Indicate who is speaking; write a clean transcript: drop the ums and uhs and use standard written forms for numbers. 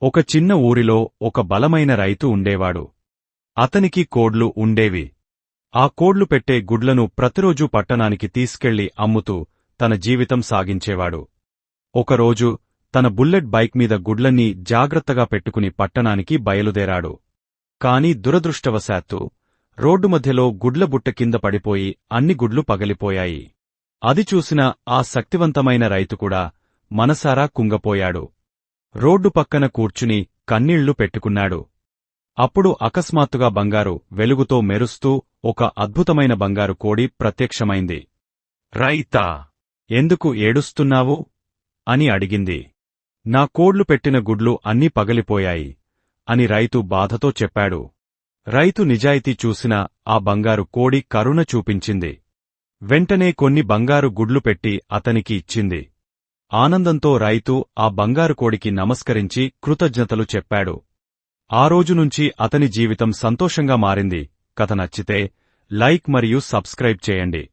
Speaker 1: ఒక చిన్న ఊరిలో ఒక బలమైన రైతు ఉండేవాడు. అతనికి కోడ్లు ఉండేవి. ఆ కోడ్లు పెట్టే గుడ్లను ప్రతిరోజూ పట్టణానికి తీసుకెళ్లి అమ్ముతూ తన జీవితం సాగించేవాడు. ఒకరోజు తన బుల్లెట్ బైక్ మీద గుడ్లన్నీ జాగ్రత్తగా పెట్టుకుని పట్టణానికి బయలుదేరాడు. కాని దురదృష్టవశాత్తు రోడ్డు మధ్యలో గుడ్ల బుట్ట కింద పడిపోయి అన్ని గుడ్లు పగిలిపోయాయి. అది చూసిన ఆ శక్తివంతమైన రైతుకూడా మనసారా కుంగపోయాడు. రోడ్డు పక్కన కూర్చుని కన్నీళ్లు పెట్టుకున్నాడు. అప్పుడు అకస్మాత్తుగా బంగారు వెలుగుతో మెరుస్తూ ఒక అద్భుతమైన బంగారు కోడి ప్రత్యక్షమైంది. రైతా, ఎందుకు ఏడుస్తున్నావు? అని అడిగింది. నా కోడ్లు పెట్టిన గుడ్లు అన్నీ పగిలిపోయాయి అని రైతు బాధతో చెప్పాడు. రైతు నిజాయితీ చూసిన ఆ బంగారు కోడి కరుణ చూపించింది. వెంటనే కొన్ని బంగారు గుడ్లు పెట్టి అతనికి ఇచ్చింది. ఆనందంతో రైతు ఆ బంగారు కోడికి నమస్కరించి కృతజ్ఞతలు చెప్పాడు. ఆ రోజునుంచి అతని జీవితం సంతోషంగా మారింది. కథ నచ్చితే లైక్ మరియు సబ్స్క్రైబ్ చేయండి.